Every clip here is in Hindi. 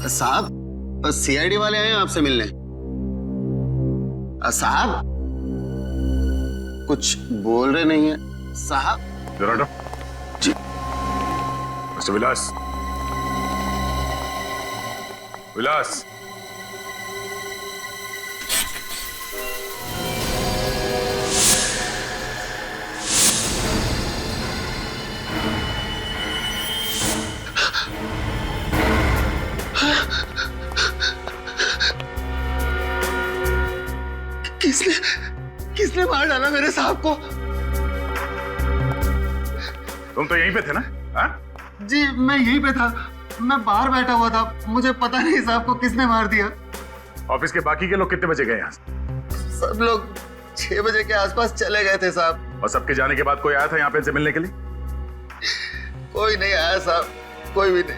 साहब, सीआईडी वाले आए हैं आपसे मिलने। साहब, कुछ बोल रहे नहीं है साहब। जरा जी। मिस्टर विलास, विलास, किसने मार डाला मेरे साहब को? तुम तो यहीं पे थे ना? हाँ? जी, मैं यहीं पे था। मैं बाहर बैठा हुआ था, मुझे पता नहीं साहब को किसने मार दिया। ऑफिस के बाकी के लोग कितने बजे गए यहाँ से? सब लोग 6 बजे के आसपास चले गए थे साहब। और सबके जाने के बाद कोई आया था यहाँ पे इनसे मिलने के लिए? कोई नहीं आया साहब, कोई भी नहीं।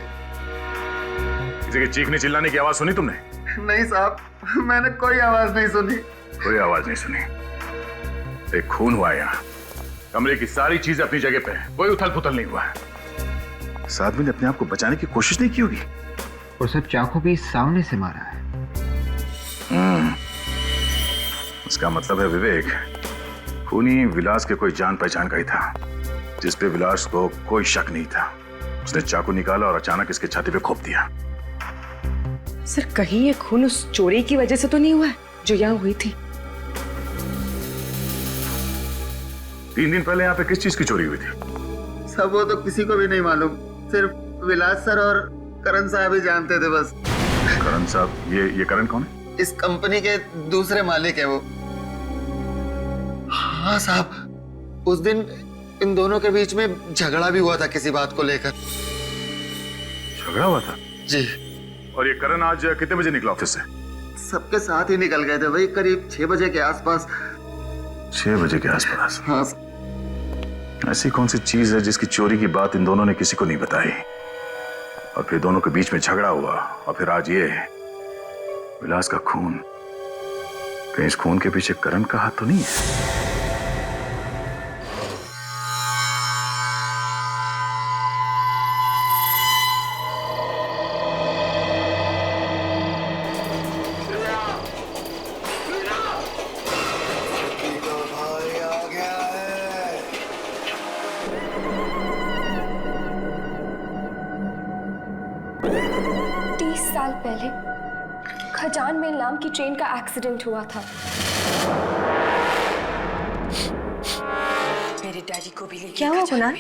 किसी के चीखने चिल्लाने की आवाज सुनी तुमने? नहीं साहब, मैंने कोई आवाज नहीं सुनी। कोई आवाज नहीं सुनी? एक खून हुआ है यहाँ। कमरे की सारी चीजें अपनी जगह पे है, कोई उथल पुथल नहीं हुआ है। इस आदमी ने अपने आप को बचाने की कोशिश नहीं की होगी। और सब चाकू भी सामने से मारा है। इसका मतलब है विवेक, खूनी विलास के कोई जान पहचान का ही था, जिस पे विलास को कोई शक नहीं था। उसने चाकू निकाला और अचानक इसके छाती पे घोंप दिया। सर, कहीं ये खून उस चोरी की वजह से तो नहीं हुआ है जो यहाँ हुई थी? 3 दिन पहले यहाँ पे किस चीज की चोरी हुई थी? सब वो तो किसी को भी नहीं मालूम, सिर्फ विलास सर और करण साहब ही जानते थे बस। करण साहब? ये करण कौन है? इस कंपनी के दूसरे मालिक है वो। हाँ साहब, उस दिन इन दोनों के बीच में झगड़ा भी हुआ था किसी बात को लेकर। झगड़ा हुआ था? जी। और ये करण आज कितने बजे निकला ऑफिस से? सबके साथ ही निकल गए थे, वही करीब 6 बजे के आसपास। 6 बजे के आसपास? हाँ। ऐसी कौन सी चीज है जिसकी चोरी की बात इन दोनों ने किसी को नहीं बताई, और फिर दोनों के बीच में झगड़ा हुआ, और फिर आज ये विलास का खून। कहीं इस खून के पीछे करण का हाथ तो नहीं है? साल पहले खजान मेल नाम की ट्रेन का एक्सीडेंट हुआ था। मेरे डैडी को भी क्या हुआ कुणाल?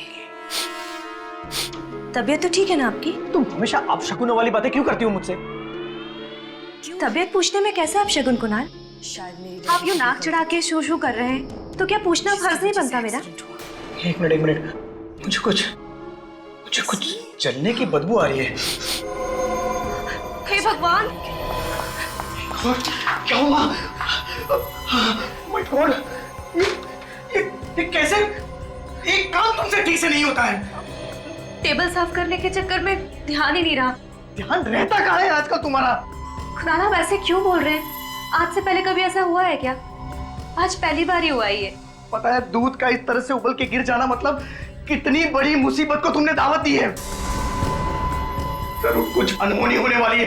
तबीयत तो ठीक है ना आपकी? तुम हमेशा आप शकुनों वाली बातें क्यों करती हो मुझसे? तबीयत पूछने में कैसे आप शगुन कुणाल? आप यूं नाक चढ़ा के शू शू कर रहे हैं तो क्या पूछना फर्ज नहीं बनता मेरा? एक मिनट, मुझे कुछ जलने की बदबू आ रही है। हे भगवान! क्या हुआ? My God! ये कैसे? एक काम तुमसे ठीक से नहीं होता है। टेबल साफ करने के चक्कर में ध्यान ही नहीं रहा। ध्यान रहता कहाँ है आजकल तुम्हारा? कुणाल, आप ऐसे क्यों बोल रहे हैं? आज से पहले कभी ऐसा हुआ है क्या? आज पहली बार ही हुआ है ये। पता है दूध का इस तरह से उबल के गिर जाना मतलब कितनी बड़ी मुसीबत को तुमने दावत दी है। जरूर कुछ अनहोनी होने वाली है।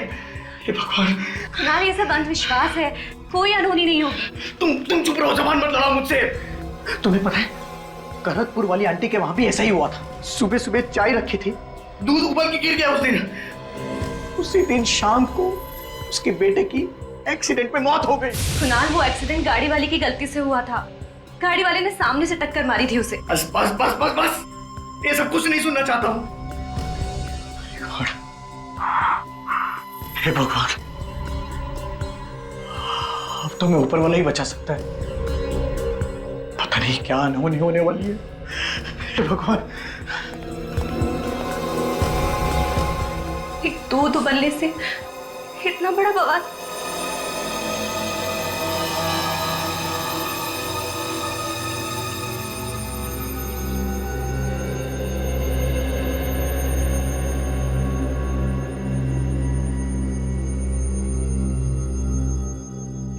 हे भगवान! कुणाल, ये सब अंधविश्वास है, कोई अनहोनी नहीं होगी। तुम चुप रहो, जबान मत लड़ाओ मुझसे। तुम्हें पता है करतपुर वाली आंटी के वहां भी ऐसा ही हुआ था। सुबह सुबह चाय रखी थी, दूध उबल के गिर गया उस दिन। उसी दिन शाम को उसके बेटे की एक्सीडेंट में मौत हो गई। कुणाल, वो एक्सीडेंट गाड़ी वाले की गलती से हुआ था। गाड़ी वाले ने सामने से टक्कर मारी थी उसे। बस बस बस बस बस, ये सब कुछ नहीं सुनना चाहता हूँ। हे भगवान, अब तो मैं ऊपर वाला ही बचा सकता है। पता नहीं क्या अनहोनी होने वाली है। हे भगवान! एक दूध उबलने से इतना बड़ा बवाल।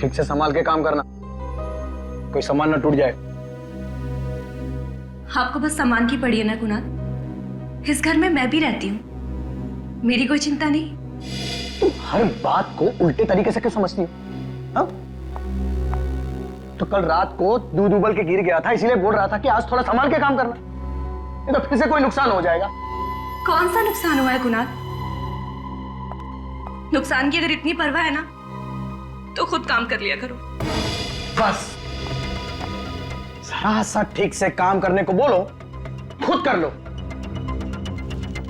ठीक से संभाल के काम करना, कोई सामान न टूट जाए। आपको बस सामान की पड़ी है ना कुणाल? इस घर में मैं भी रहती हूँ, मेरी कोई चिंता नहीं। तुम हर बात को उल्टे तरीके से क्यों समझती हो? हाँ? तो कल रात को दूध उबल के गिर गया था, इसीलिए बोल रहा था कि आज थोड़ा संभाल के काम करना, नहीं तो फिर से कोई नुकसान हो जाएगा। कौन सा नुकसान हुआ है कुणाल? नुकसान की अगर इतनी परवाह है ना तो खुद काम कर लिया करो। बस जरा सा ठीक से काम करने को बोलो, खुद कर लो।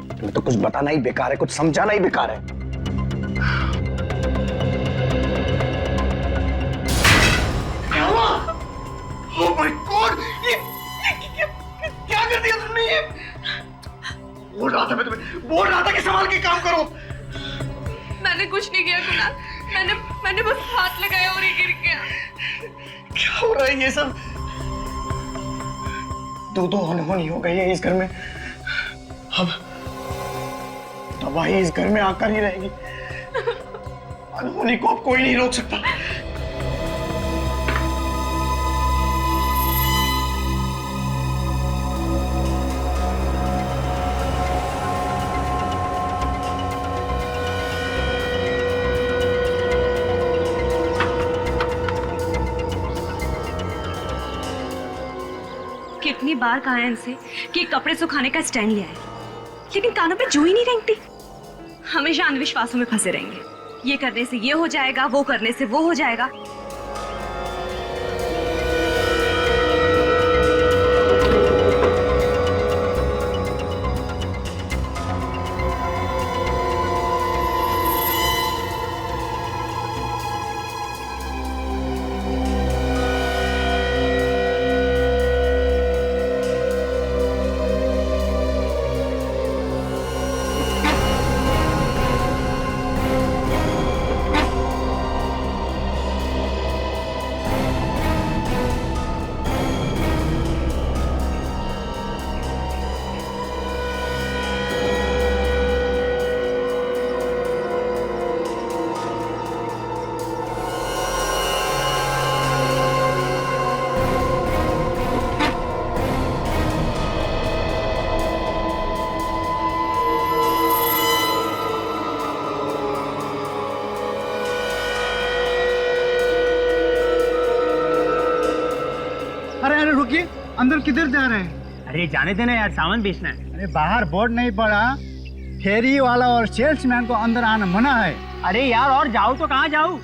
तुम्हें तो कुछ बताना ही बेकार है, कुछ समझाना ही बेकार है। क्या हुआ? Oh my God! ये क्या कर दिया तुमने? ये बोल रहा था मैं तुम्हें, बोल रहा था कि संभाल के काम करो। मैंने कुछ नहीं किया कुणाल, मैंने बस हाथ लगाया और ये गिर गया। क्या हो रहा है ये सब? दो अनहोनी हो गई है इस घर में। अब तबाही इस घर में आकर ही रहेगी। अनहोनी को अब कोई नहीं रोक सकता। कितनी बार कहा है इनसे कि कपड़े सुखाने का स्टैंड लिया है, लेकिन कानों पे जू ही नहीं रेंगती। हमेशा अंधविश्वासों में फंसे रहेंगे। ये करने से ये हो जाएगा, वो करने से वो हो जाएगा। अरे रुकिए, अंदर किधर जा रहे हैं? अरे जाने देना यार, सामान बेचना है। अरे बाहर बोर्ड नहीं पड़ा, फेरी वाला और सेल्समैन को अंदर आना मना है। अरे यार और जाओ तो कहाँ जाओ?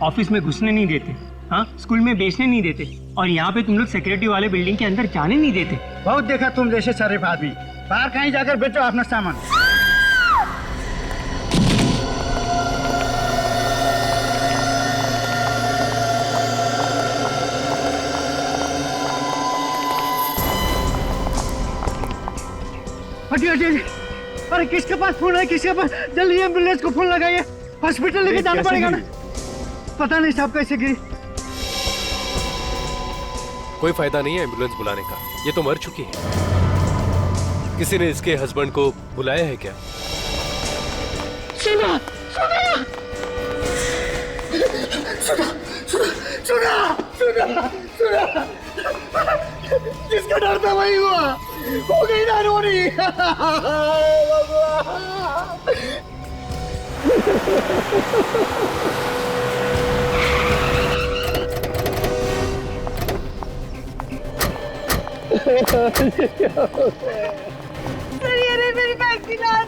ऑफिस में घुसने नहीं देते, हाँ, स्कूल में बेचने नहीं देते, और यहाँ पे तुम लोग सिक्योरिटी वाले बिल्डिंग के अंदर जाने नहीं देते। बहुत देखा तुम जैसे शरीफ आदमी। बाहर कहीं जाकर बेचो अपना सामान। हटिए। अरे किसके पास फोन है? किसके पास? जल्दी एम्बुलेंस को फोन लगाइए, हॉस्पिटल लेके जाना पड़ेगा ना। पता नहीं साहब कैसे गिरी। कोई फायदा नहीं है एम्बुलेंस बुलाने का, ये तो मर चुकी है। किसी ने इसके हस्बैंड को बुलाया है क्या? सुना जिसका डर था वही हुआ, हो गई ना रोनी। अरे मेरी बैग की लात।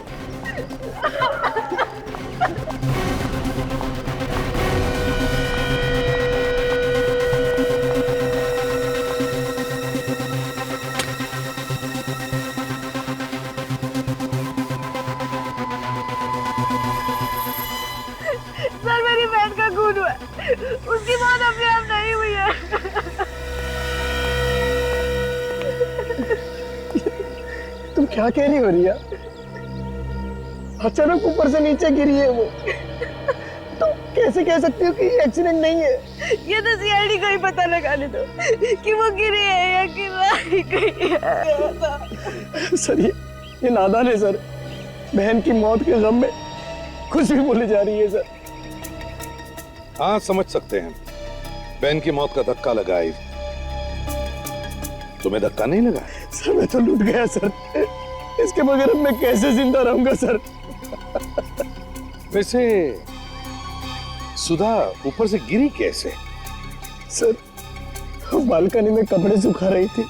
सर मेरी बहन का खून हुआ, उसकी मौत अपने आप नहीं हुई है। तुम क्या कह रही हो रिया? अचानक ऊपर से नीचे गिरी है वो, तो कैसे कह सकती हो कि एक्सीडेंट नहीं है? ये तो सीआईडी को ही पता लगाने दो कि वो गिरी है या गिरी गई है। सर ये नादान है सर। बहन की मौत के गम में कुछ भी बोली जा रही है सर। हाँ समझ सकते हैं, बहन की मौत का धक्का लगा है। तुम्हें धक्का नहीं लगा? सर मैं तो लूट गया सर, इसके बगैर मैं कैसे जिंदा रहूंगा सर? वैसे सुधा ऊपर से गिरी कैसे? सर बालकनी में कपड़े सुखा रही थी।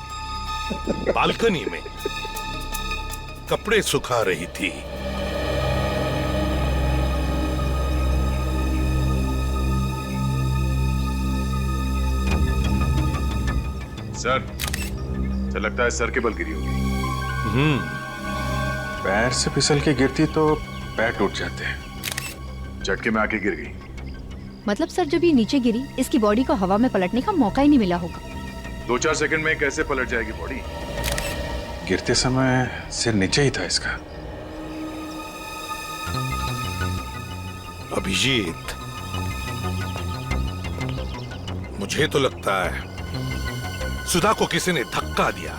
बालकनी में कपड़े सुखा रही थी? सर लगता है सर के बल गिरी होगी। पैर से फिसल के गिरती तो पैर टूट जाते हैं, झटके में आके गिर गई। मतलब सर जब ये नीचे गिरी इसकी बॉडी को हवा में पलटने का मौका ही नहीं मिला होगा। 2-4 सेकंड में कैसे पलट जाएगी बॉडी? गिरते समय सिर नीचे ही था इसका। अभिजीत, मुझे तो लगता है सुधा को किसी ने धक्का दिया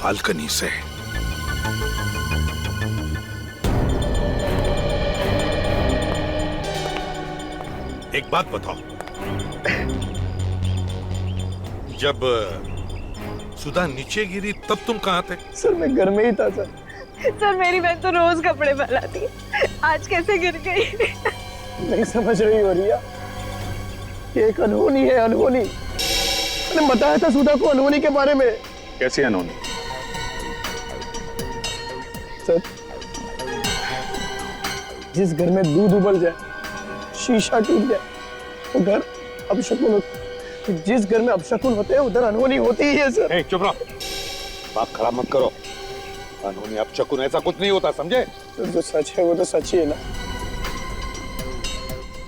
बालकनी से। एक बात बताओ, जब सुधा नीचे गिरी तब तुम कहां थे? सर मैं घर में ही था सर। सर मेरी बहन तो रोज कपड़े फैलाती है, आज कैसे गिर गई? नहीं समझ रही हो रिया, ये एक अनहोनी है, अनहोनी। मैंने बताया था सुधा को अनहोनी के बारे में। कैसी अनहोनी? सर जिस घर में दूध उबल जाए, शीशा टूट जाए, वो घर अपशकुन होता है। जिस घर में अपशकुन होते हैं उधर अनहोनी होती ही है सर। चुप रहो, बात खराब मत करो। अनहोनी अपशकुन ऐसा कुछ नहीं होता, समझे? सर जो सच है वो तो सच ही है ना।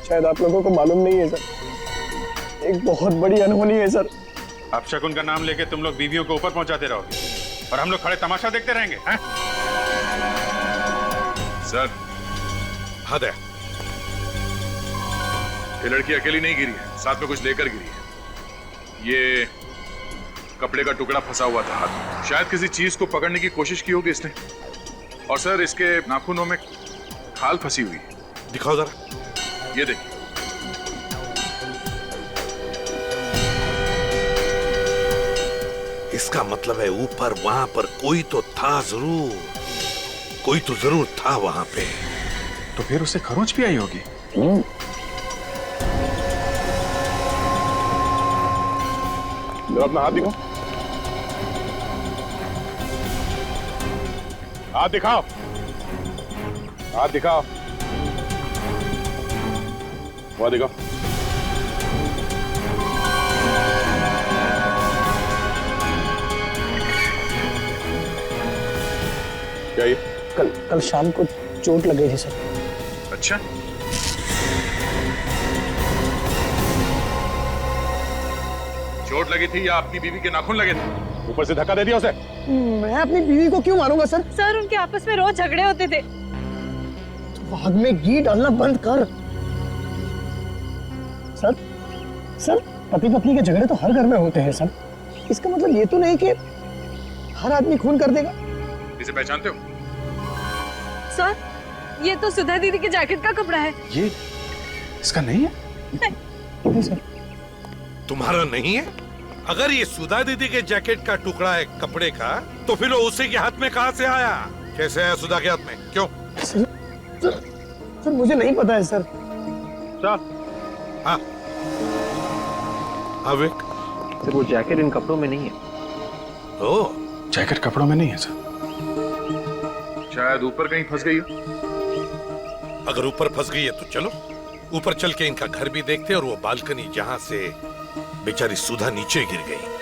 शायद आप लोगों को मालूम नहीं है सर, एक बहुत बड़ी अनहोनी है सर। अपशकुन का नाम लेके तुम लोग बीवियों को ऊपर पहुंचाते रहोगे और हम लोग खड़े तमाशा देखते रहेंगे, हैं? सर हद है। ये लड़की अकेली नहीं गिरी है, साथ में कुछ लेकर गिरी है। ये कपड़े का टुकड़ा फंसा हुआ था हाथ में, शायद किसी चीज को पकड़ने की कोशिश की होगी इसने। और सर इसके नाखूनों में खाल फंसी हुई है। दिखाओ जरा। ये देखिए। इसका मतलब है ऊपर वहां पर कोई तो था जरूर, कोई तो जरूर था वहां पे। तो फिर उसे खरोंच भी आई होगी। अपना हाथ दिखाओ, हाथ दिखाओ, हाथ दिखाओ, वहां दिखाओ। क्या ये? कल शाम को चोट लगी थी सर। अच्छा, चोट लगी थी या आपकी बीवी के नाखून लगे थे? ऊपर से धक्का दे दिया उसे। मैं अपनी बीवी को क्यों मारूंगा सर? सर उनके आपस में रोज झगड़े होते थे। तो आग में घी डालना बंद कर। सर पति पत्नी के झगड़े तो हर घर में होते हैं सर। इसका मतलब ये तो नहीं कि हर आदमी खून कर देगा। इसे पहचानते हो? सर ये तो सुधा दीदी के जैकेट का कपड़ा है। ये इसका नहीं है? नहीं सर। तुम्हारा नहीं है? अगर ये सुधा दीदी के जैकेट का टुकड़ा है कपड़े का, तो फिर वो उसी के हाथ में कहां से आया? कैसे आया सुधा के हाथ में? क्यों? सर मुझे नहीं पता है सर। हाँ विक, सर वो जैकेट इन कपड़ों में नहीं है। ओह, जैकेट कपड़ों में नहीं है सर, शायद ऊपर कहीं फंस गई हो। अगर ऊपर फंस गई है तो चलो ऊपर चल के इनका घर भी देखते हैं और वो बालकनी जहां से बेचारी सुधा नीचे गिर गई।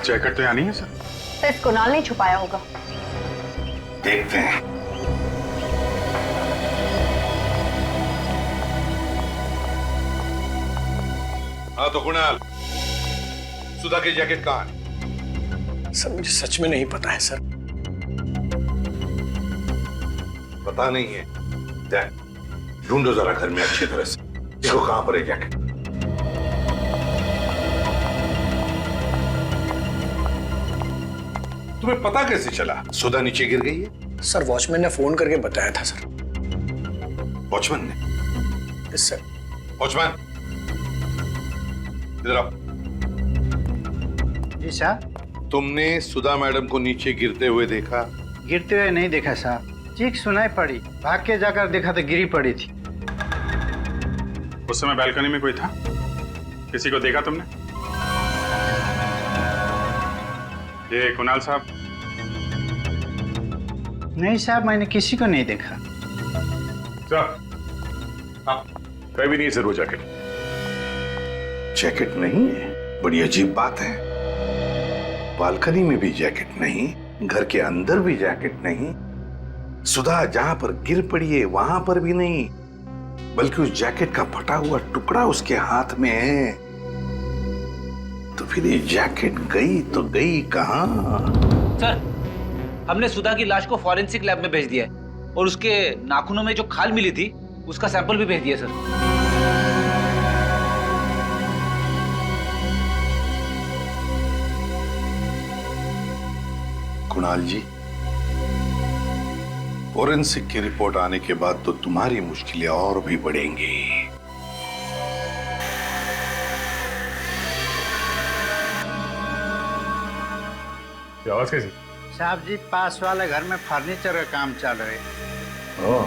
जैकेट तो यहाँ नहीं है सर। सिर्फ कुणाल ने छुपाया होगा। देखते हैं। हाँ तो कुणाल, सुधा की जैकेट कहाँ है? सर मुझे सच में नहीं पता है सर। पता नहीं है? ढूंढो जरा घर में अच्छी तरह से, देखो कहां पर है जैकेट। तुम्हें पता कैसे चला सुधा नीचे गिर गई है? सर वॉचमैन ने फोन करके बताया था सर। वॉचमैन ने? Yes sir. वॉचमैन इधर आओ। जी सर। तुमने सुधा मैडम को नीचे गिरते हुए देखा? गिरते हुए नहीं देखा साहब, चीख सुनाई पड़ी, भाग के जाकर देखा तो गिरी पड़ी थी। उस समय बालकनी में कोई था? किसी को देखा तुमने? ये कुणाल साहब? नहीं साहब, मैंने किसी को नहीं देखा। कहीं भी नहीं सर वो जैकेट। जैकेट नहीं है? बड़ी अजीब बात है। बालकनी में भी जैकेट नहीं, घर के अंदर भी जैकेट नहीं, सुधा जहां पर गिर पड़ी है वहां पर भी नहीं, बल्कि उस जैकेट का फटा हुआ टुकड़ा उसके हाथ में है। तो फिर ये जैकेट गई तो गई कहां? सर, हमने सुधा की लाश को फॉरेंसिक लैब में भेज दिया है और उसके नाखूनों में जो खाल मिली थी उसका सैंपल भी भेज दिया सर। कुणाल जी, फॉरेंसिक की रिपोर्ट आने के बाद तो तुम्हारी मुश्किलें और भी बढ़ेंगी। आवाज कैसी? साहब जी, पास वाले घर में फर्नीचर का काम चल रहा है। ओह,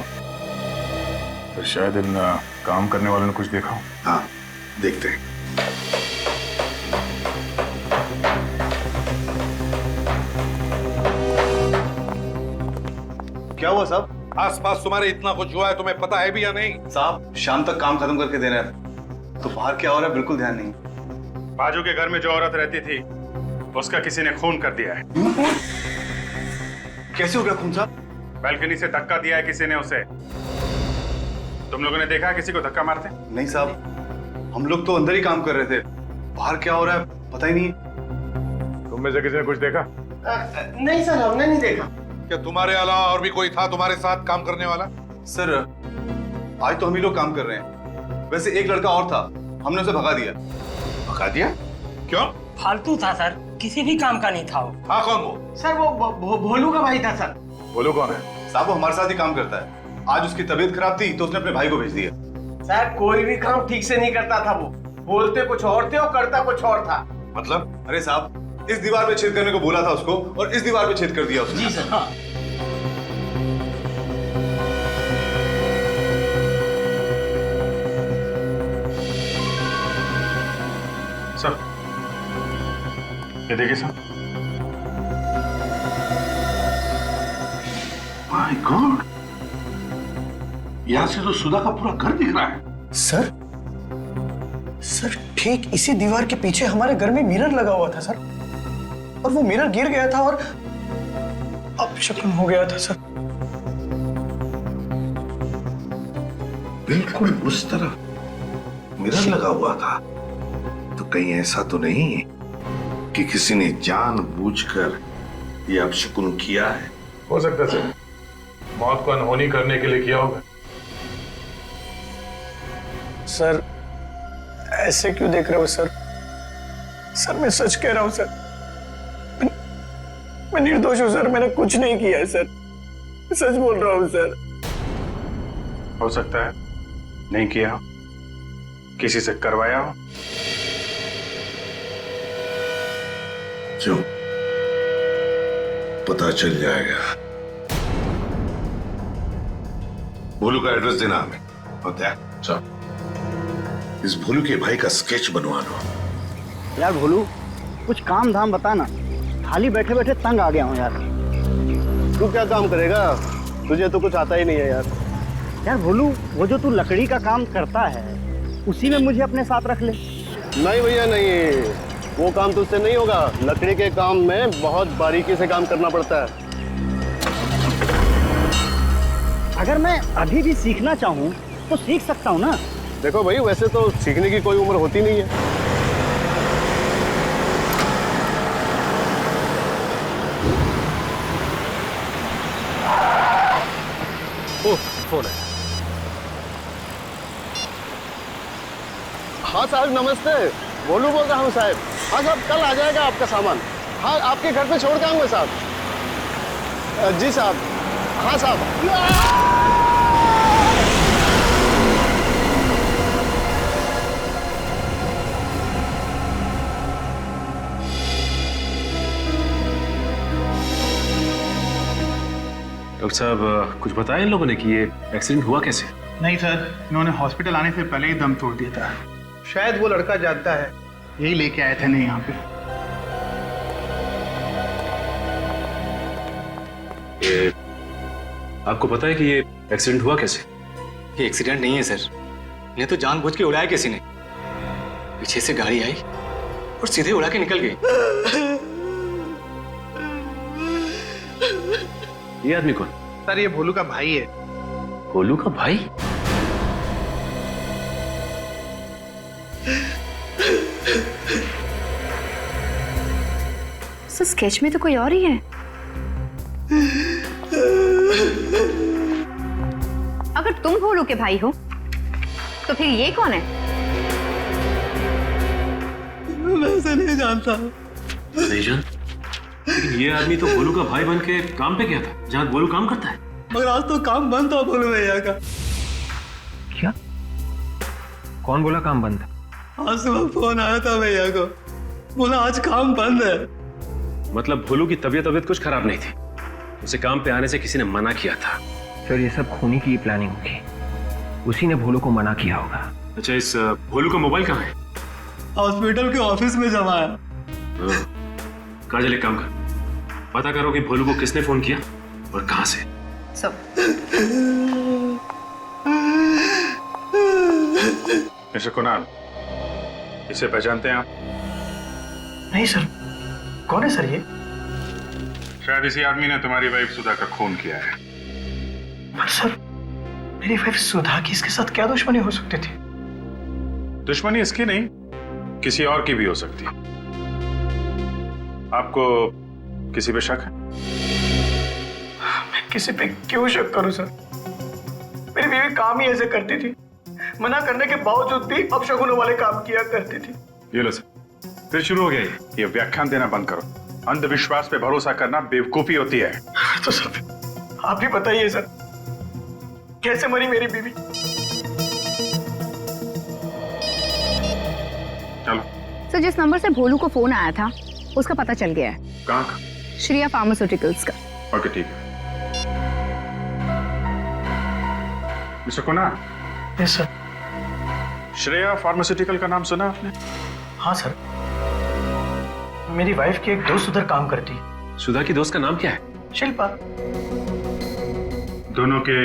तो शायद इन काम करने वालों ने कुछ देखा हो। हाँ, देखते हैं। क्या हुआ साहब? आसपास तुम्हारे इतना कुछ हुआ है, तुम्हें पता है भी या नहीं? साहब, शाम तक काम खत्म करके देना है, तो बाहर क्या हो रहा है बिल्कुल ध्यान नहीं। बाजू के घर में जो औरत रहती थी उसका किसी ने खून कर दिया है। कैसे हो गया खून साहब? बालकनी से धक्का दिया है किसी ने उसे। तुम लोगों ने देखा किसी को धक्का मारते? नहीं साहब, हम लोग तो अंदर ही काम कर रहे थे, बाहर क्या हो रहा है पता ही नहीं। तुम में से किसी ने कुछ देखा? नहीं सर, हमने नहीं देखा। क्या तुम्हारे अलावा और भी कोई था तुम्हारे साथ काम करने वाला? सर, आज तो हम ही लोग काम कर रहे हैं, वैसे एक लड़का और था, हमने उसे भगा दिया। भगा दिया? क्यों? फालतू था सर, किसी भी काम का नहीं था वो। हाँ, कौन वो? सर वो भोलू का भाई था सर। भोलू कौन है? साहब, वो हमारे साथ ही काम करता है। आज उसकी तबीयत खराब थी तो उसने अपने भाई को भेज दिया। सर, कोई भी काम ठीक से नहीं करता था वो, बोलते कुछ और थे और करता कुछ और था। मतलब? अरे साहब, इस दीवार पे छेद करने को बोला था उसको और इस दीवार पे छेद कर दिया उसने। जी सर। हाँ। सर, ये देखिए सर। माय गॉड, यहां से तो सुधा का पूरा घर दिख रहा है। सर, ठीक इसी दीवार के पीछे हमारे घर में मिरर लगा हुआ था सर, और वो मिरर गिर गया था और अपशकुन हो गया था सर। बिल्कुल उस तरफ मिरर लगा हुआ था, तो कहीं ऐसा तो नहीं कि किसी ने जानबूझकर ये अपशकुन किया है? हो सकता है सर, मौत को अनहोनी करने के लिए किया होगा। सर, ऐसे क्यों देख रहे हो सर? सर, मैं सच कह रहा हूं सर, मैं निर्दोष हूं सर, मैंने कुछ नहीं किया है सर, मैं सच बोल रहा हूं सर। हो सकता है नहीं किया हो, किसी से करवाया हो। जो पता चल जाएगा। भोलू का एड्रेस देना हमें। होता है इस भोलू के भाई का स्केच बनवा लो। यार भोलू, कुछ काम धाम बता ना, खाली बैठे बैठे तंग आ गया हूँ यार। तू क्या काम करेगा? तुझे तो कुछ आता ही नहीं है यार। यार भोलू, वो जो तू लकड़ी का काम करता है उसी में मुझे अपने साथ रख ले। नहीं भैया नहीं, वो काम तुझसे नहीं होगा। लकड़ी के काम में बहुत बारीकी से काम करना पड़ता है। अगर मैं अभी भी सीखना चाहूँ तो सीख सकता हूँ ना। देखो भाई, वैसे तो सीखने की कोई उम्र होती नहीं है। ओह, फोन है। हाँ साहब, नमस्ते। भोलू बोल रहा हूँ साहब। हाँ साहब, कल आ जाएगा आपका सामान। हाँ, आपके घर पे छोड़ के आऊंगा साहब। जी साहब। हाँ साहब। डॉक्टर साहब कुछ बताया इन लोगों ने कि ये एक्सीडेंट हुआ कैसे? नहीं सर, इन्होंने हॉस्पिटल आने से पहले ही दम तोड़ दिया था। शायद वो लड़का जानता है, यही लेके आए थे नहीं यहाँ पे। ये आपको पता है कि ये एक्सीडेंट हुआ कैसे? ये एक्सीडेंट नहीं है सर, इन्हें तो जानबूझ के उड़ाया किसी ने। पीछे से गाड़ी आई और सीधे उड़ा के निकल गई। ये आदमी कौन? सर ये भोलू का भाई है। भोलू का भाई? सर स्केच में तो कोई और ही है। अगर तुम भोलू के भाई हो तो फिर ये कौन है? मैं उसे नहीं जानता। नहीं जान? लेकिन ये आदमी तो भोलू का भाई बन के काम पे गया था जहाँ भोलू काम करता है। मगर आज तो काम बंद था भोलू भैया का। क्या? कौन बोला काम बंद था? आज सुबह फोन आया था भैया को, बोला आज काम बंद है। मतलब भोलू की तबीयत कुछ खराब नहीं थी, उसे काम पे आने से किसी ने मना किया था। सर ये सब खूनी की प्लानिंग होगी, उसी ने भोलू को मना किया होगा। अच्छा इस भोलू का मोबाइल कहाँ है? हॉस्पिटल के ऑफिस में जमा है। काजल एक काम कर, पता करो कि भोलू को किसने फोन किया और कहां से। सब मिस्टर कुणाल, इसे पहचानते हैं आप? नहीं सर, कौन है सर ये? शायद इसी आदमी ने तुम्हारी वाइफ सुधा का खून किया है। पर सर मेरी वाइफ सुधा की इसके साथ क्या दुश्मनी हो सकती थी? दुश्मनी इसकी नहीं, किसी और की भी हो सकती है। आपको किसी पे शक है? मैं किसी पे क्यों शक करूं सर? मेरी बीवी काम ही ऐसे करती थी, मना करने के बावजूद भी अपशगुनों वाले काम किया करती थी। ये लो सर, फिर शुरू हो गया ये व्याख्यान देना बंद करो। अंधविश्वास पे भरोसा करना बेवकूफी होती है। तो सर आप भी बताइए सर, कैसे मरी मेरी बीवी? चलो। सर जिस नंबर से भोलू को फोन आया था उसका पता चल गया है। कहाँ का? श्रेया फार्मास्यूटिकल्स का। ओके ठीक है। Mister Kunal. Yes sir. Shreya pharmaceutical का नाम सुना आपने? हाँ सर, मेरी वाइफ की एक दोस्त उधर काम करती है। सुधा की दोस्त का नाम क्या है? शिल्पा। दोनों के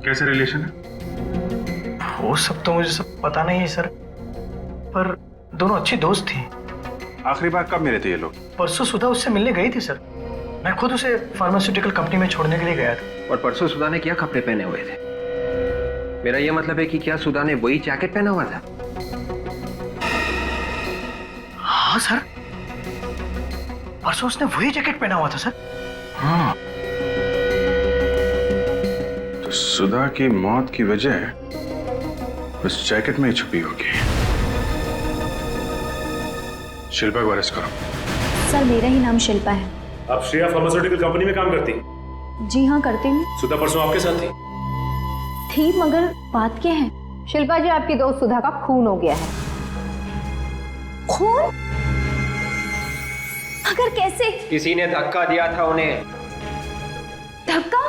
कैसे रिलेशन है? वो सब तो मुझे सब पता नहीं है सर, पर दोनों अच्छी दोस्त थी। आखिरी बार कब मिले थे ये लोग? परसों सुधा उससे मिलने गई थी सर, मैं खुद उसे फार्मास्यूटिकल कंपनी में छोड़ने के लिए गया था। और परसों सुधा ने क्या कपड़े पहने हुए थे? मेरा यह मतलब है कि क्या सुधा ने वही जैकेट पहना हुआ था? हाँ सर, परसों उसने वही जैकेट पहना हुआ था सर। हाँ। तो सुधा की मौत की वजह उस जैकेट में ही छुपी होगी। शिल्पा को अरेस्ट करो। सर मेरा ही नाम शिल्पा है। आप श्रेया फार्मास्यूटिकल कंपनी में काम करती? जी हाँ करती हूँ। सुधा परसों आपके साथ थी? थी, मगर बात क्या है? शिल्पा जी आपकी दोस्त सुधा का खून हो गया है। खून? मगर कैसे? किसी ने धक्का दिया था उन्हें। धक्का?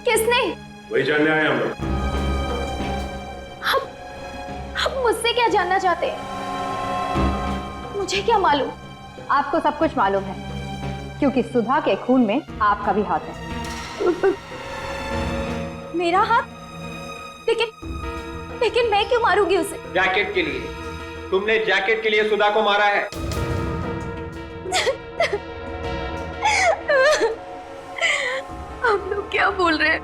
किसने? वही जानने आए हम लोग। आप मुझसे क्या जानना चाहते हैं? मुझे क्या मालूम? आपको सब कुछ मालूम है, क्योंकि सुधा के खून में आपका भी हाथ है। मेरा हाथ? लेकिन मैं क्यों मारूंगी उसे? जैकेट के लिए। तुमने जैकेट के लिए सुधा को मारा है। आप लोग क्या बोल रहे हैं?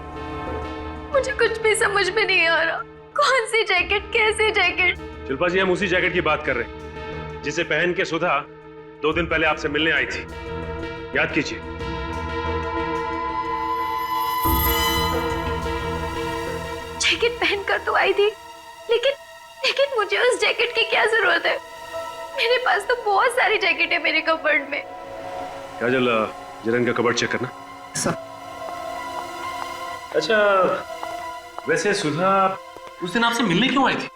मुझे कुछ भी समझ में नहीं आ रहा। कौन सी जैकेट, कैसी जैकेट? शिल्पा जी हम उसी जैकेट की बात कर रहे हैं जिसे पहन के सुधा 2 दिन पहले आपसे मिलने आई थी, याद कीजिए। जैकेट पहनकर तो आई थी, लेकिन मुझे उस जैकेट की क्या जरूरत है? मेरे पास तो बहुत सारी जैकेट है मेरे कपबोर्ड में। काजल जरा इनका कपबोर्ड चेक करना। सर अच्छा, वैसे सुधा उस दिन आपसे मिलने क्यों आई थी?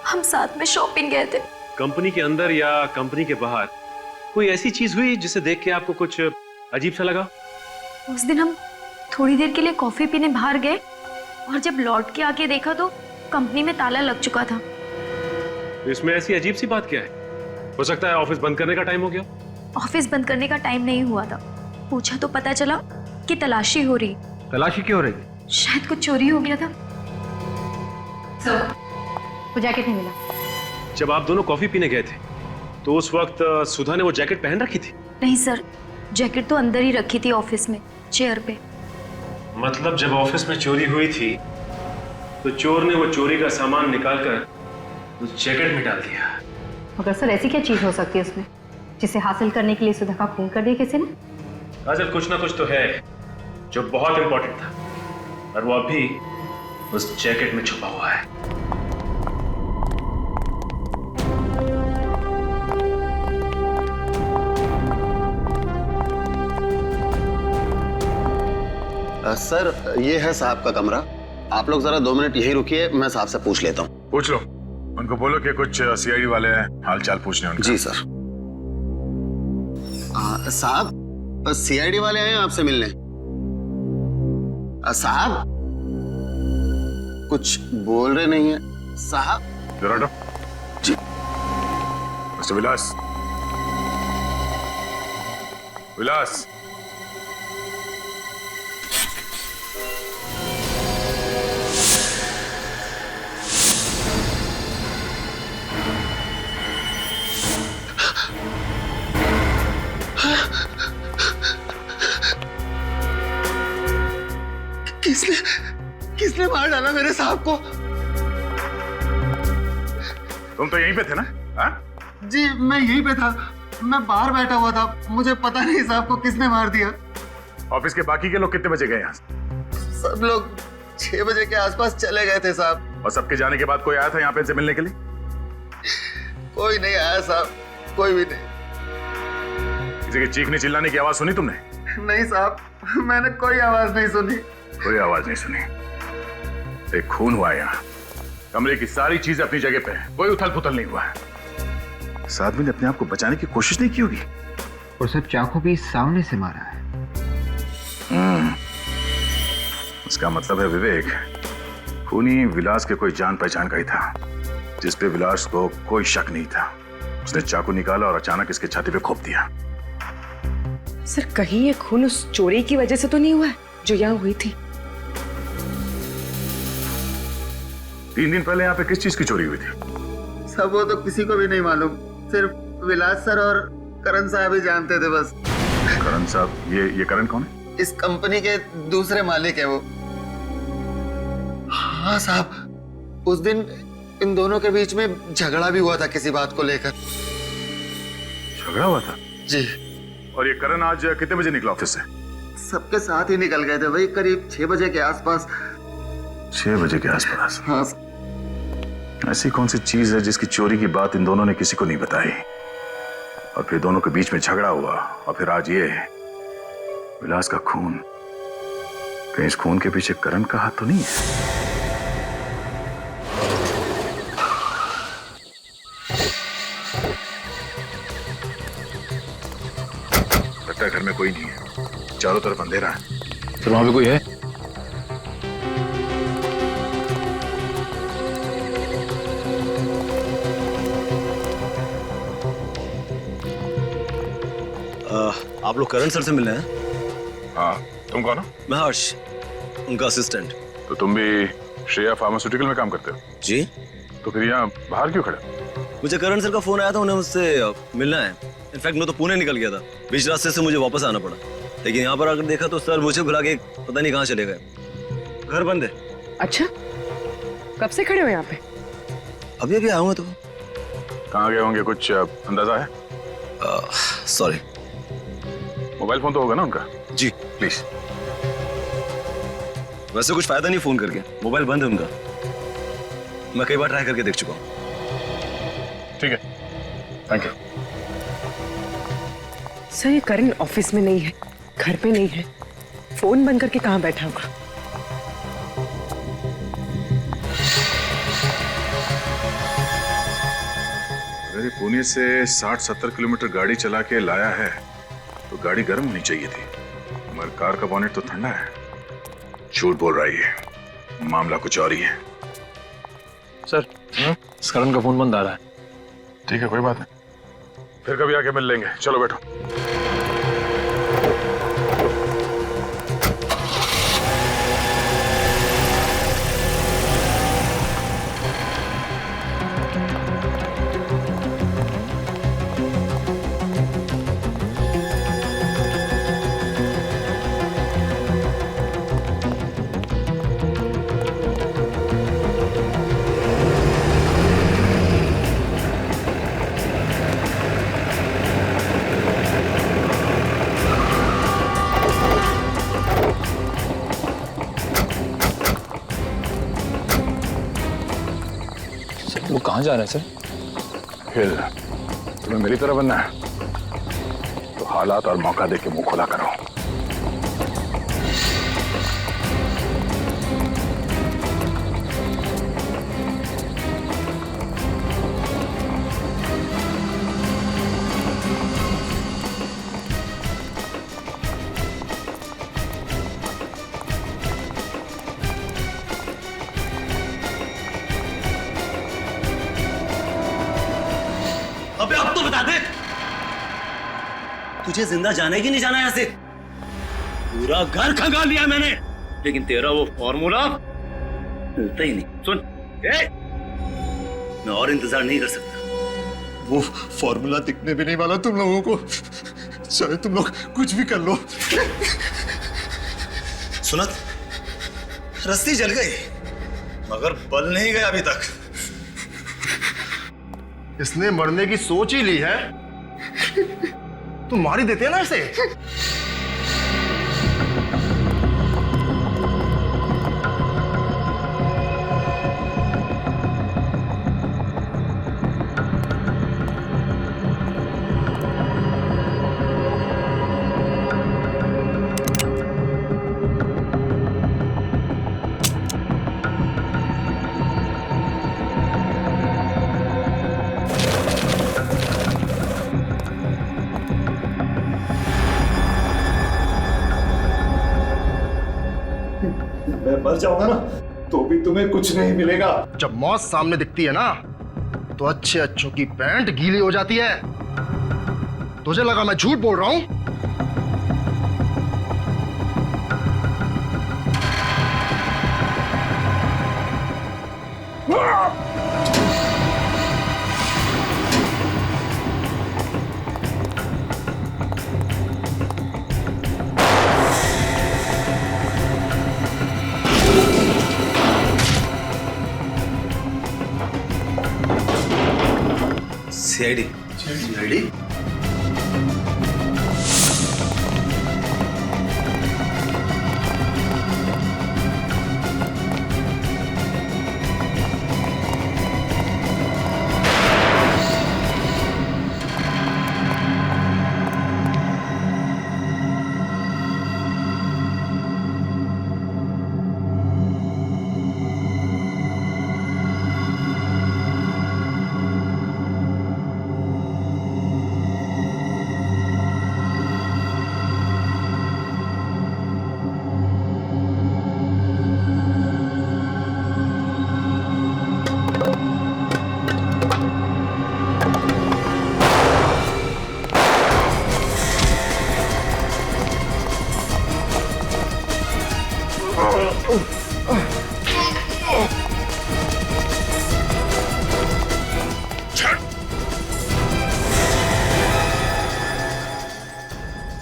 हम साथ में शॉपिंग गए थे। कंपनी के अंदर या कंपनी के बाहर कोई ऐसी चीज हुई जिसे देख के आपको कुछ अजीब सा लगा? उस दिन हम थोड़ी देर के लिए कॉफी पीने बाहर गए और जब लौट के आके देखा तो कंपनी में ताला लग चुका था। तो इसमें ऐसी अजीब सी बात क्या है? हो सकता है ऑफिस बंद करने का टाइम हो गया। ऑफिस बंद करने का टाइम नहीं हुआ था। पूछा तो पता चला कि तलाशी हो रही। तलाशी क्यों हो रही? शायद कुछ चोरी हो गया था। वो जैकेट नहीं मिला। जब आप दोनों कॉफी पीने गए थे तो उस वक्त सुधा ने वो जैकेट पहन रखी थी? नहीं सर, जैकेट तो अंदर ही रखी थी ऑफिस में, चेयर पे। मतलब जब ऑफिस में चोरी हुई थी तो चोर ने वो चोरी का सामान निकालकर उस जैकेट में डाल दिया। मगर सर ऐसी क्या चीज हो सकती है उसमें जिसे हासिल करने के लिए सुधा का खून कर दिया किसी ने? काजल, कुछ ना कुछ तो है जो बहुत इंपॉर्टेंट था और वो अभी उस जैकेट में छुपा हुआ है। सर ये है साहब का कमरा। आप लोग जरा 2 मिनट यही रुकिए, मैं साहब से पूछ लेता हूँ। पूछ लो, उनको बोलो कि कुछ सीआईडी वाले हाल चाल पूछने उनका। जी सर। साहब सीआईडी वाले आए हैं आपसे मिलने। साहब कुछ बोल रहे नहीं है साहब। जरा हटो। जी। मिस्टर विलास, विलास, किसने मार डाला मेरे साहब को? तुम तो यहीं पे थे ना? हाँ? जी मैं यहीं पे था, मैं बाहर बैठा हुआ था, मुझे पता नहीं साहब को किसने मार दिया। ऑफिस के बाकी के लोग कितने बजे गए यहाँ? सब लोग 6 बजे के आसपास चले गए थे साहब। और सबके जाने के बाद कोई आया था यहाँ पे इनसे मिलने के लिए? कोई नहीं आया साहब, कोई भी नहीं। किसी के चीखने चिल्लाने की आवाज सुनी तुमने? नहीं साहब, मैंने कोई आवाज नहीं सुनी। कोई आवाज नहीं सुनी। एक खून हुआ यहाँ, कमरे की सारी चीजें अपनी जगह पे है, कोई उथल पुथल नहीं हुआ है। इस आदमी ने अपने आप को बचाने की कोशिश नहीं की होगी। और सब चाकू भी सामने से मारा है। उसका मतलब है विवेक खूनी विलास के कोई जान पहचान का ही था, जिस पे विलास को कोई शक नहीं था। उसने चाकू निकाला और अचानक इसके छाती पे घोंप दिया। सर कहीं ये खून उस चोरी की वजह से तो नहीं हुआ है जो यहाँ हुई थी? 3 दिन पहले यहाँ पे किस चीज की चोरी हुई थी? सब वो तो किसी को भी नहीं मालूम, सिर्फ विलास सर और करण साहब ही जानते थे बस। करण साहब? ये करण कौन है? इस कंपनी के दूसरे मालिक है वो। हाँ साहब, उस दिन इन दोनों के बीच में झगड़ा भी हुआ था किसी बात को लेकर। झगड़ा हुआ था? जी। और ये करण आज कितने बजे निकला ऑफिस से? सबके साथ ही निकल गए थे, वही करीब 6 बजे के आसपास। 6 बजे के आसपास? हाँ। ऐसी कौन सी चीज है जिसकी चोरी की बात इन दोनों ने किसी को नहीं बताई और फिर दोनों के बीच में झगड़ा हुआ और फिर आज ये विलास का खून। कहीं इस खून के पीछे करण का हाथ तो नहीं है? लगता है घर में कोई नहीं है, चारों तरफ अंधेरा है। फिर वहां पे कोई है? आप लोग करण सर से मिल रहे हैं? हाँ, तुम कौन हो? मैं हर्ष, उनका असिस्टेंट। तो तुम भी श्रेया फार्मास्यूटिकल में काम करते हो? जी। तो फिर यहाँ बाहर क्यों खड़े? मुझे करण सर का फोन आया था, उन्हें मुझसे मिलना है। इनफैक्ट मैं तो पुणे निकल गया था, बीच रास्ते से मुझे वापस आना पड़ा। लेकिन यहाँ पर आकर देखा तो सर मुझे भुला के पता नहीं कहाँ चले गए। घर बंद है। अच्छा, कब से खड़े हो यहाँ पे? अभी अभी आया हूँ। तो कहाँ गए होंगे, कुछ अंदाजा है? सॉरी। मोबाइल फोन तो होगा ना उनका? जी। प्लीज। वैसे कुछ फायदा नहीं फोन करके, मोबाइल बंद है उनका। मैं कई बार ट्राई करके देख चुका हूँ। ठीक है, थैंक यू। सर ये करण ऑफिस में नहीं है, घर पे नहीं है, फोन बंद करके कहाँ बैठा होगा? अगर ये पुणे से 60-70 किलोमीटर गाड़ी चला के लाया है तो गाड़ी गर्म होनी चाहिए थी, मगर कार का बॉनेट तो ठंडा है। झूठ बोल रही है, मामला कुछ और ही है। सर, इस करण का फोन बंद आ रहा है। ठीक है, कोई बात नहीं, फिर कभी आके मिल लेंगे। चलो बैठो। वो कहाँ जा रहा है सर? फिर तुम्हें मेरी तरह बनना है तो हालात और मौका देके मुंह खुला करो। अबे अब तो बता दे, तुझे जिंदा जाना है कि नहीं जाना यहाँ से? पूरा घर खंगाल लिया मैंने, लेकिन तेरा वो फॉर्मूला मिलता ही नहीं। सुन, मैं और इंतजार नहीं कर सकता। वो फॉर्मूला दिखने भी नहीं वाला तुम लोगों को, चाहे तुम लोग कुछ भी कर लो। सुनत, रस्सी जल गई मगर बल नहीं गया अभी तक। इसने मरने की सोच ही ली है, तुम मार ही देते हैं ना इसे। मैं मर जाऊंगा ना तो भी तुम्हें कुछ नहीं मिलेगा। जब मौत सामने दिखती है ना तो अच्छे अच्छों की पैंट गीली हो जाती है। तुझे लगा मैं झूठ बोल रहा हूं? सीआईडी। सीआईडी?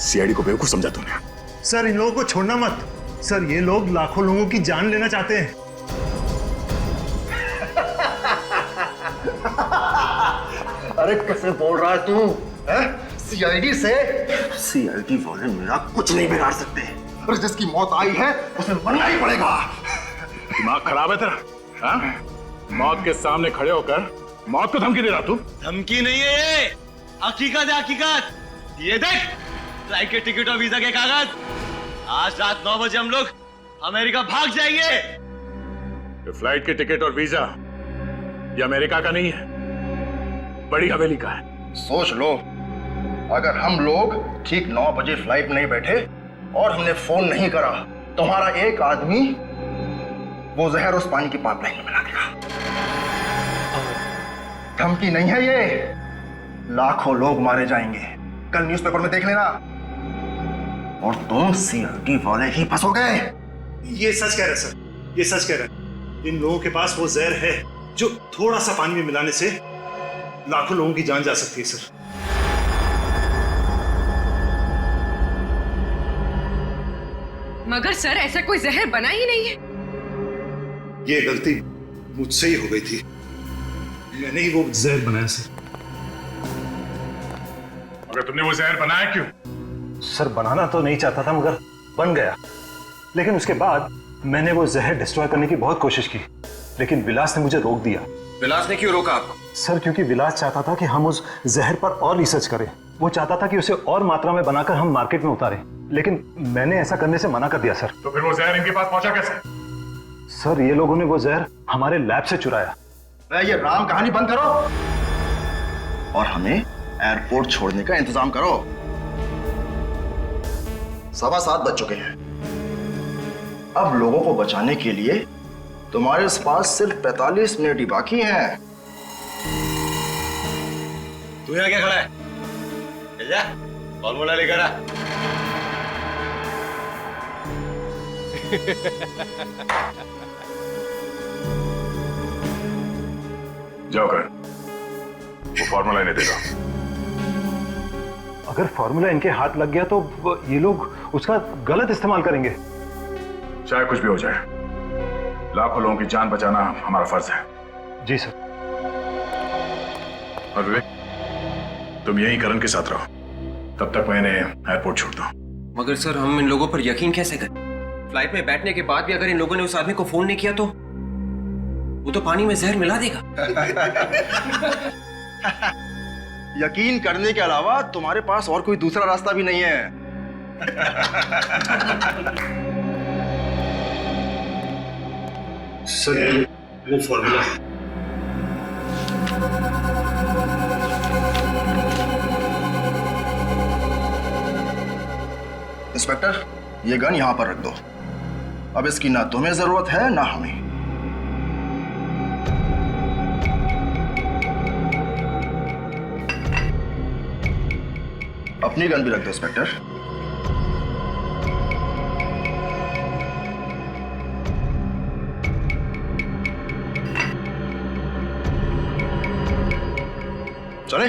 सीआईडी को बेवकूफ समझा तूने। सर इन लोगों को छोड़ना मत। सर ये लोग लाखों लोगों की जान लेना चाहते हैं। अरे कैसे बोल रहा है तू? सीआईडी से? सीआईडी वाले मेरा कुछ नहीं बिगाड़ सकते। और जिसकी मौत आई है उसे मरना ही पड़ेगा। दिमाग खराब है तेरा? हाँ? मौत के सामने खड़े होकर मौत को धमकी दे रहा तू? धमकी नहीं है ये, हकीकत है हकीकत। ये देख, फ्लाइट के टिकट और वीजा के कागज। आज रात 9 बजे हम लोग अमेरिका भाग जाएंगे। ये फ्लाइट के टिकट और वीजा ये अमेरिका का नहीं है, बड़ी हवेली का है। सोच लो, अगर हम लोग ठीक 9 बजे फ्लाइट में नहीं बैठे और हमने फोन नहीं करा, तुम्हारा एक आदमी वो जहर उस पानी की पाइपलाइन में मिला देगा। धमकी नहीं है ये, लाखों लोग मारे जाएंगे, कल न्यूज़पेपर में देख लेना। और तुम सीआईडी वाले ही फंसोगे। ये सच कह रहे सर, ये सच कह रहे। इन लोगों के पास वो जहर है जो थोड़ा सा पानी में मिलाने से लाखों लोगों की जान जा सकती है सर। मगर सर ऐसा कोई जहर बना ही नहीं है। ये गलती मुझसे ही हो गई थी, मैंने ही वो जहर बनाया सर। मगर तुमने वो जहर बनाया क्यों? सर बनाना तो नहीं चाहता था मगर बन गया। लेकिन उसके बाद मैंने वो जहर डिस्ट्रॉय करने की बहुत कोशिश की, लेकिन विलास ने मुझे रोक दिया। विलास ने क्यों रोका आपको? सर क्योंकि विलास चाहता था कि हम उस जहर पर और रिसर्च करें। वो चाहता था कि उसे और मात्रा में बनाकर हम मार्केट में उतारें, लेकिन मैंने ऐसा करने से मना कर दिया सर। तो फिर वो जहर इनके पास पहुंचा कैसे? सर ये लोगों ने वो जहर हमारे लैब से चुराया। ये राम कहानी बंद करो और हमें एयरपोर्ट छोड़ने का इंतजाम करो। 7:15 बज चुके हैं। अब लोगों को बचाने के लिए तुम्हारे पास सिर्फ 45 मिनट ही बाकी हैं। तू यहाँ क्या खड़ा है? जा फॉर्मूला लेकर आ। जाओ कर, वो फॉर्मूला इन्हें देगा। अगर फॉर्मूला इनके हाथ लग गया तो ये लोग उसका गलत इस्तेमाल करेंगे। चाहे कुछ भी हो जाए, लाखों लोगों की जान बचाना हमारा फर्ज है। जी सर। और विवेक, तुम यहीं करण के साथ रहो, तब तक मैं इन्हें एयरपोर्ट छोड़ता हूं। मगर सर हम इन लोगों पर यकीन कैसे करें? फ्लाइट में बैठने के बाद भी अगर इन लोगों ने उस आदमी को फोन नहीं किया तो वो तो पानी में जहर मिला देगा। यकीन करने के अलावा तुम्हारे पास और कोई दूसरा रास्ता भी नहीं है। सर वो फॉर्मूला है। इंस्पेक्टर, ये गन यहां पर रख दो। अब इसकी ना तुम्हें जरूरत है ना हमें। अपनी गन भी रख दो इंस्पेक्टर। चले।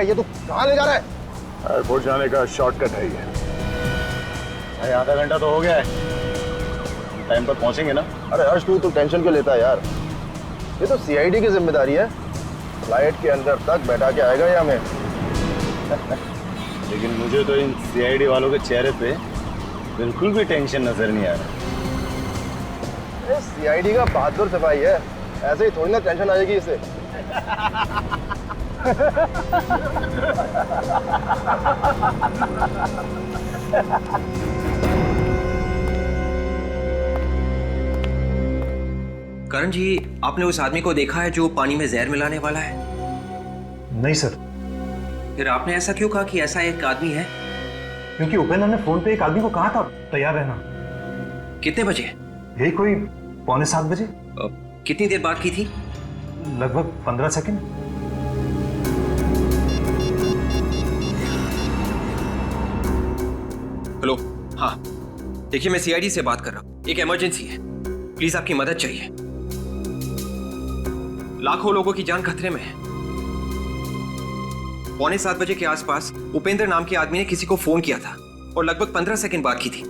ये तू कहाँ ले जा रहा है? एयरपोर्ट जाने का शॉर्टकट है ये। भाई आधा घंटा तो हो गया है, टाइम पर पहुंचेंगे ना? अरे हर्ष, तू टेंशन क्यों लेता है यार? ये तो सीआईडी की जिम्मेदारी है। फ्लाइट के अंदर तक बैठा के आएगा ये हमें। लेकिन मुझे तो इन सीआईडी वालों के चेहरे पे बिल्कुल भी टेंशन नजर नहीं आ रहा। सीआईडी का बहादुर सिपाही है, ऐसे ही थोड़ी ना टेंशन आएगी इसे। करण जी, आपने उस आदमी को देखा है जो पानी में जहर मिलाने वाला है? नहीं सर। फिर आपने ऐसा क्यों कहा कि ऐसा एक आदमी है? क्योंकि उपेंद्र ने फोन पे एक आदमी को कहा था तैयार रहना। कितने बजे? यही कोई 6:45 बजे। कितनी देर बात की थी? लगभग 15 सेकंड। हेलो, हाँ देखिए, मैं सीआईडी से बात कर रहा हूँ। एक इमरजेंसी है, प्लीज आपकी मदद चाहिए। लाखों लोगों की जान खतरे में है। 6:45 बजे के आसपास उपेंद्र नाम के आदमी ने किसी को फोन किया था और लगभग 15 सेकंड बात की थी।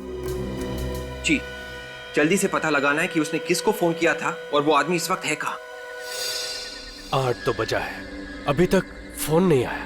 जी, जल्दी से पता लगाना है कि उसने किसको फोन किया था और वो आदमी इस वक्त है कहाँ। 8 तो बजा है, अभी तक फोन नहीं आया।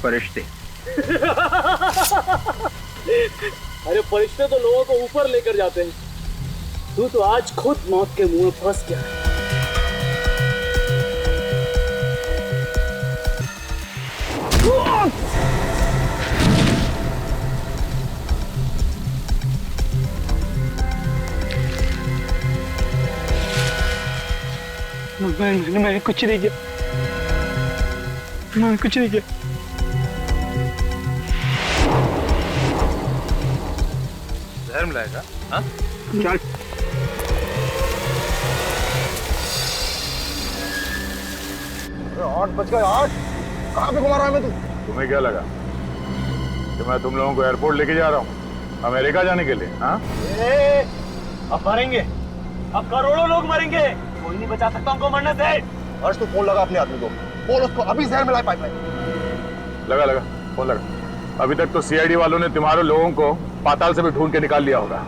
फरिश्ते। अरे फरिश्ते तो लोगों को ऊपर लेकर जाते हैं, तू तो आज खुद मौत के मुंह में फंस गया है। मैंने कुछ नहीं किया, मैंने कुछ नहीं किया। जहर मिलाएगा? हाँ? चल। आठ बज गए, 8 कहाँ पे घुमा रहा है मैं तू? तुम्हें क्या लगा कि मैं तुम लोगों को एयरपोर्ट लेके जा रहा हूँ अमेरिका जाने के लिए? हाँ? अब मरेंगे, अब करोड़ों लोग मरेंगे, कोई नहीं बचा सकता हमको मरने से। हर्ष तू फोन लगा अपने आदमी को, बोल उसको अभी जहर मिलाए पाइपलाइन। लगा फोन लगा। अभी तक तो सीआईडी वालों ने तुम्हारे लोगों को पाताल से भी ढूंढ के निकाल लिया होगा।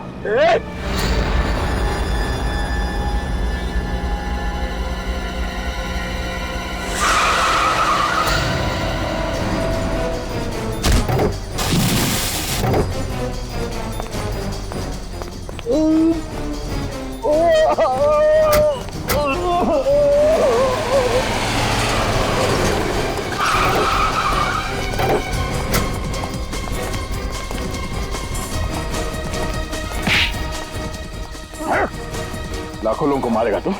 लाखों लोगों को मारेगा तू,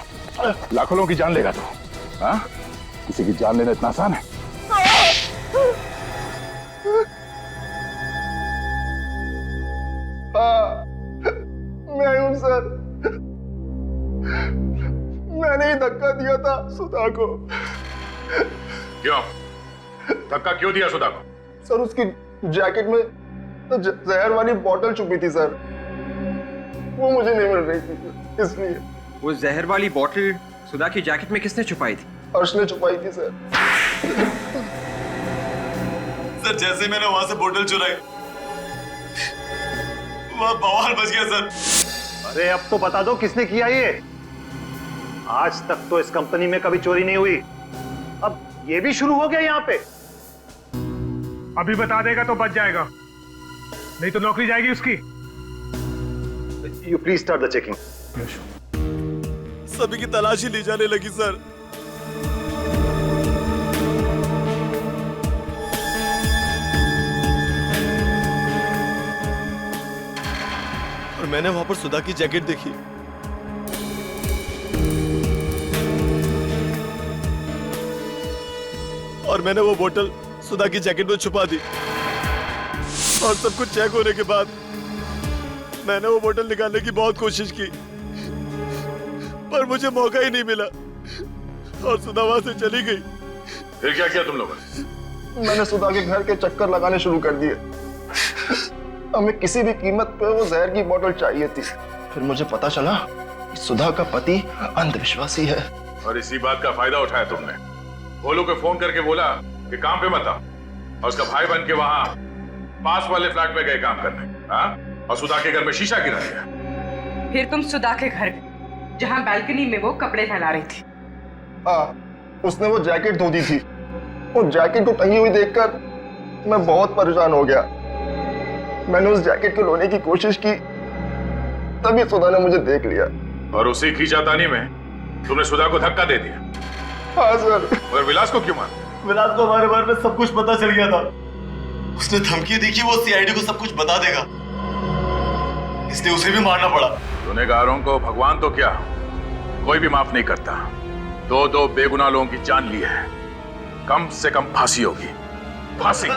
लाखों लोगों की जान लेगा तू। हाँ? किसी की जान लेना इतना आसान है? हाँ, मैं हूं सर, मैंने ही धक्का दिया था सुधा को। क्यों धक्का क्यों दिया सुधा को? सर उसकी जैकेट में तो जहर वाली बोतल छुपी थी सर, वो मुझे नहीं मिल रही थी इसलिए। वो जहर वाली बोतल सुधा की जैकेट में किसने छुपाई थी? हर्ष ने छुपाई थी सर। सर जैसे मैंने वहां से बोतल चुराई वहां बवाल बच गया सर। अरे अब तो बता दो किसने किया ये? आज तक तो इस कंपनी में कभी चोरी नहीं हुई, अब ये भी शुरू हो गया यहाँ पे। अभी बता देगा तो बच जाएगा, नहीं तो नौकरी जाएगी उसकी। You please start the checking. सभी की तलाशी ली जाने लगी सर। और मैंने वहां पर सुधा की जैकेट देखी। और मैंने वो बोतल सुधा की जैकेट में छुपा दी। और सब कुछ चेक होने के बाद मैंने वो बोतल निकालने की बहुत कोशिश की, पर मुझे मौका ही नहीं मिला और सुधा वहां से चली गई। फिर क्या किया तुम लोगों ने? मैंने सुधा के घर के चक्कर लगाने शुरू कर दिए। हमें किसी भी कीमत पे वो जहर की बोतल चाहिए थी। फिर मुझे पता चला कि सुधा का पति अंधविश्वासी है। और इसी बात का फायदा उठाया तुमने। भोलू को फोन करके बोला कि काम पे मत आओ, और उसका भाई बन के वहां पास वाले फ्लैट में गए काम करने। हाँ? और सुधा के घर में शीशा गिरा दिया। फिर तुम सुधा के घर गए जहां बालकनी में वो कपड़े फैला रही थी। हाँ, उसने वो जैकेट धो दी थी। वो जैकेट को टंगी हुई देखकर मैं बहुत परेशान हो गया। मैंने उस जैकेट को लोने की कोशिश की, तभी सुधा ने मुझे देख लिया। और उसी खींचातानी में तुमने सुधा को धक्का दे दिया। हाँ सर। और विलास को क्यों मारा? विलास को हमारे बारे में सब कुछ पता चल गया था। उसने धमकी दी कि वो सीआईडी को सब कुछ बता देगा, इसलिए उसे भी मारना पड़ा। गुनहगारों को भगवान तो क्या कोई भी माफ नहीं करता। दो बेगुनाह लोगों की जान ली है, कम से कम फांसी होगी, फांसी।